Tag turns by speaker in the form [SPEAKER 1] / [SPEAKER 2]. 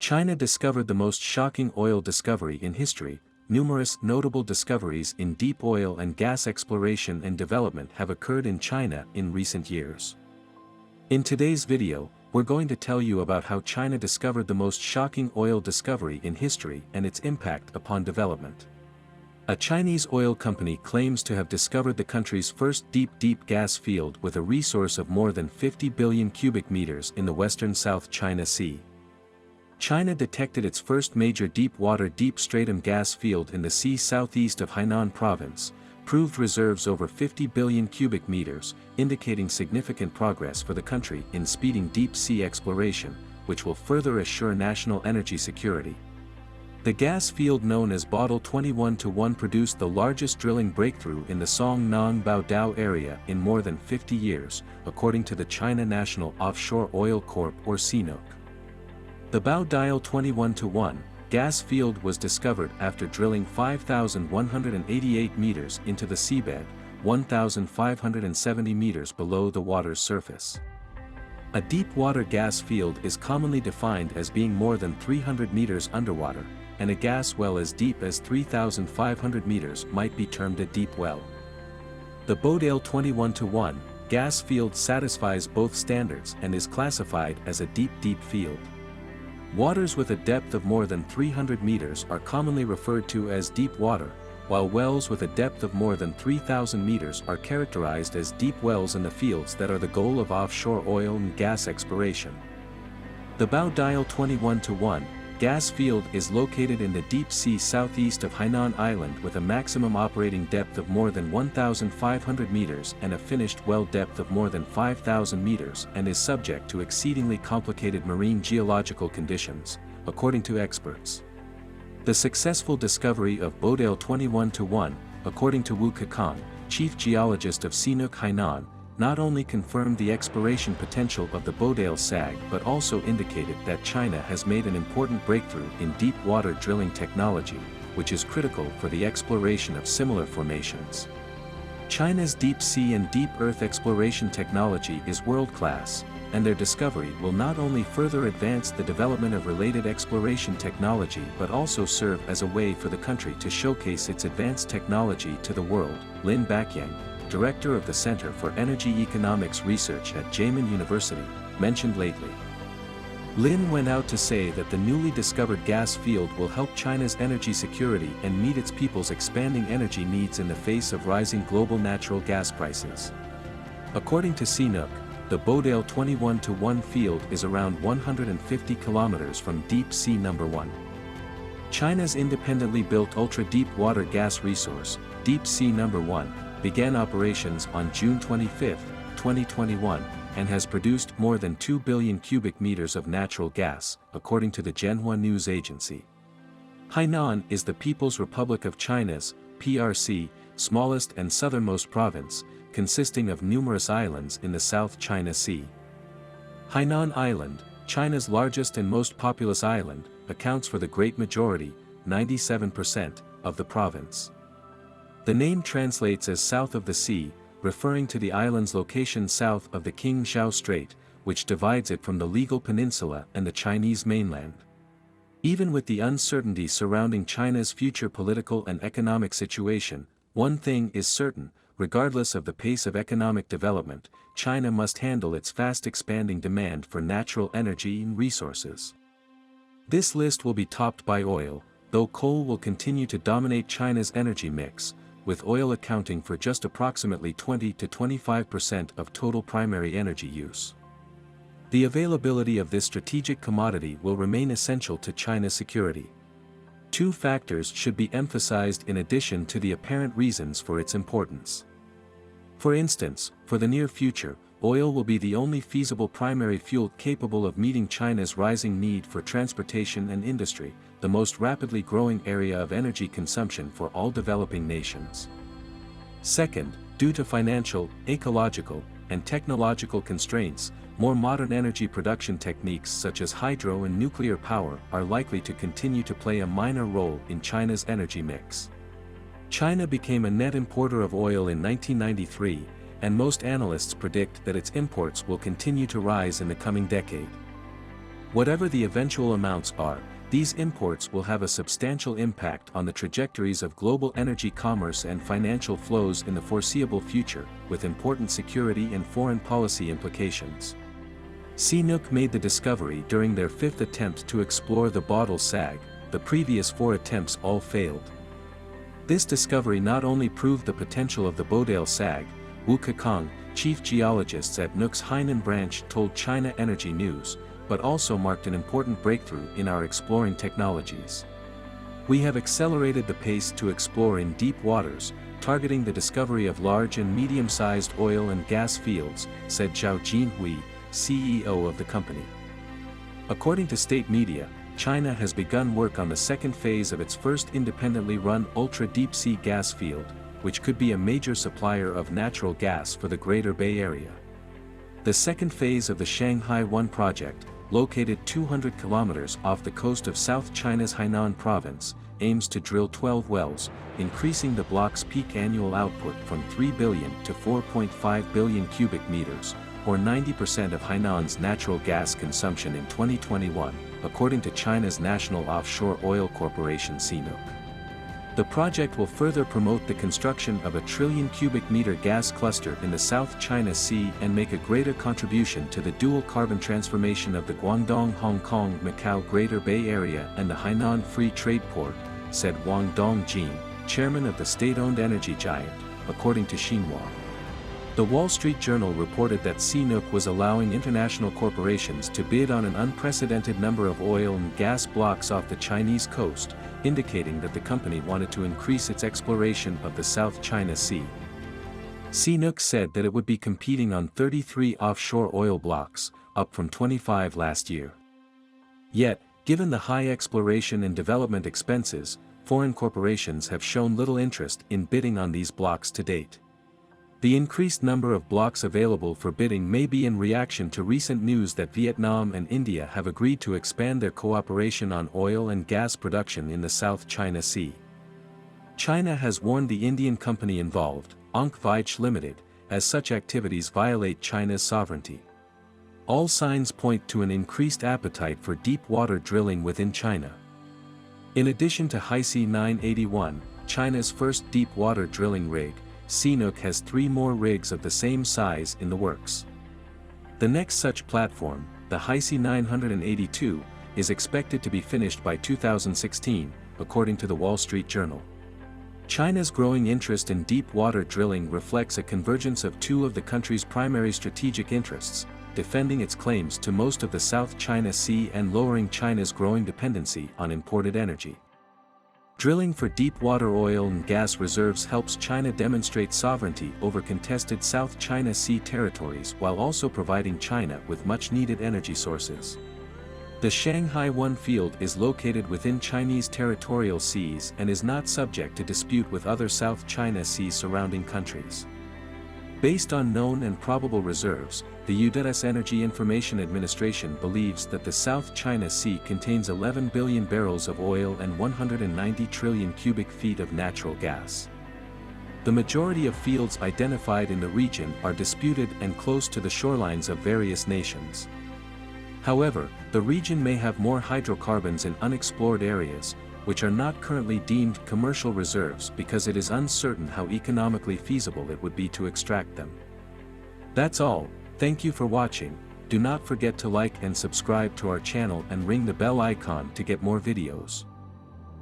[SPEAKER 1] China discovered the most shocking oil discovery in history. Numerous notable discoveries in deep oil and gas exploration and development have occurred in China in recent years. In today's video, we're going to tell you about how China discovered the most shocking oil discovery in history and its impact upon development. A Chinese oil company claims to have discovered the country's first deep gas field with a resource of more than 50 billion cubic meters in the western South China Sea. China detected its first major deep-water deep-stratum gas field in the sea southeast of Hainan Province, proved reserves over 50 billion cubic meters, indicating significant progress for the country in speeding deep-sea exploration, which will further assure national energy security. The gas field known as Baodao 21-1 produced the largest drilling breakthrough in the Songnan-Baodao area in more than 50 years, according to the China National Offshore Oil Corp or CNOOC. The Baodao 21-1 gas field was discovered after drilling 5,188 meters into the seabed, 1,570 meters below the water's surface. A deep-water gas field is commonly defined as being more than 300 meters underwater, and a gas well as deep as 3,500 meters might be termed a deep well. The Baodao 21-1 gas field satisfies both standards and is classified as a deep field. Waters with a depth of more than 300 meters are commonly referred to as deep water, while wells with a depth of more than 3,000 meters are characterized as deep wells in the fields that are the goal of offshore oil and gas exploration. The Baodao 21-1 gas field is located in the deep sea southeast of Hainan Island with a maximum operating depth of more than 1,500 meters and a finished well depth of more than 5,000 meters and is subject to exceedingly complicated marine geological conditions, according to experts. The successful discovery of Baodao 21-1, according to Wu Kekong, chief geologist of CNOOC Hainan, not only confirmed the exploration potential of the Baodao SAG but also indicated that China has made an important breakthrough in deep-water drilling technology, which is critical for the exploration of similar formations. China's deep-sea and deep-earth exploration technology is world-class, and their discovery will not only further advance the development of related exploration technology but also serve as a way for the country to showcase its advanced technology to the world. Lin Bakyang, director of the Center for Energy Economics Research at Jiamen University, mentioned lately. Lin went out to say that the newly discovered gas field will help China's energy security and meet its people's expanding energy needs in the face of rising global natural gas prices. According to CNOOC, the Baodao 21-1 field is around 150 kilometers from Deep Sea Number 1. China's independently built ultra-deep water gas resource, Deep Sea Number 1, began operations on June 25, 2021, and has produced more than 2 billion cubic meters of natural gas, according to the Zhenhua news agency. Hainan is the People's Republic of China's, PRC, smallest and southernmost province, consisting of numerous islands in the South China Sea. Hainan Island, China's largest and most populous island, accounts for the great majority, 97%, of the province. The name translates as south of the sea, referring to the island's location south of the Qingzhou Strait, which divides it from the legal peninsula and the Chinese mainland. Even with the uncertainty surrounding China's future political and economic situation, one thing is certain: regardless of the pace of economic development, China must handle its fast-expanding demand for natural energy and resources. This list will be topped by oil, though coal will continue to dominate China's energy mix, with oil accounting for just approximately 20 to 25% of total primary energy use. The availability of this strategic commodity will remain essential to China's security. Two factors should be emphasized in addition to the apparent reasons for its importance. For instance, for the near future, oil will be the only feasible primary fuel capable of meeting China's rising need for transportation and industry, the most rapidly growing area of energy consumption for all developing nations. Second, due to financial, ecological, and technological constraints, more modern energy production techniques such as hydro and nuclear power are likely to continue to play a minor role in China's energy mix. China became a net importer of oil in 1993, and most analysts predict that its imports will continue to rise in the coming decade. Whatever the eventual amounts are, these imports will have a substantial impact on the trajectories of global energy commerce and financial flows in the foreseeable future, with important security and foreign policy implications. CNOOC made the discovery during their fifth attempt to explore the Baodao sag. The previous 4 attempts all failed. This discovery not only proved the potential of the Baodao sag, Wu Kekong, chief geologists at CNOOC's Hainan branch, told China Energy News, but also marked an important breakthrough in our exploring technologies. We have accelerated the pace to explore in deep waters, targeting the discovery of large and medium-sized oil and gas fields, said Zhao Jinhui, CEO of the company. According to state media, China has begun work on the second phase of its first independently run ultra-deep-sea gas field, which could be a major supplier of natural gas for the Greater Bay Area. The second phase of the Shanghai 1 project, located 200 kilometers off the coast of South China's Hainan Province, aims to drill 12 wells, increasing the block's peak annual output from 3 billion to 4.5 billion cubic meters, or 90% of Hainan's natural gas consumption in 2021, according to China's National Offshore Oil Corporation CNOOC. The project will further promote the construction of a trillion cubic meter gas cluster in the South China Sea and make a greater contribution to the dual carbon transformation of the Guangdong-Hong Kong-Macau Greater Bay Area and the Hainan Free Trade Port, said Wang Dongjin, chairman of the state-owned energy giant, according to Xinhua. The Wall Street Journal reported that CNOOC was allowing international corporations to bid on an unprecedented number of oil and gas blocks off the Chinese coast, indicating that the company wanted to increase its exploration of the South China Sea. CNOOC said that it would be competing on 33 offshore oil blocks, up from 25 last year. Yet, given the high exploration and development expenses, foreign corporations have shown little interest in bidding on these blocks to date. The increased number of blocks available for bidding may be in reaction to recent news that Vietnam and India have agreed to expand their cooperation on oil and gas production in the South China Sea. China has warned the Indian company involved, Onk Vich Limited, as such activities violate China's sovereignty. All signs point to an increased appetite for deep-water drilling within China. In addition to Hainan 981, China's first deep-water drilling rig, CNOOC has 3 more rigs of the same size in the works. The next such platform, the Hainan 982, is expected to be finished by 2016, according to the Wall Street Journal. China's growing interest in deep-water drilling reflects a convergence of 2 of the country's primary strategic interests, defending its claims to most of the South China Sea and lowering China's growing dependency on imported energy. Drilling for deep-water oil and gas reserves helps China demonstrate sovereignty over contested South China Sea territories while also providing China with much-needed energy sources. The Shanghai 1 field is located within Chinese territorial seas and is not subject to dispute with other South China Sea surrounding countries. Based on known and probable reserves, the U.S. Energy Information Administration believes that the South China Sea contains 11 billion barrels of oil and 190 trillion cubic feet of natural gas. The majority of fields identified in the region are disputed and close to the shorelines of various nations. However, the region may have more hydrocarbons in unexplored areas, which are not currently deemed commercial reserves because it is uncertain how economically feasible it would be to extract them. That's all, thank you for watching. Do not forget to like and subscribe to our channel and ring the bell icon to get more videos.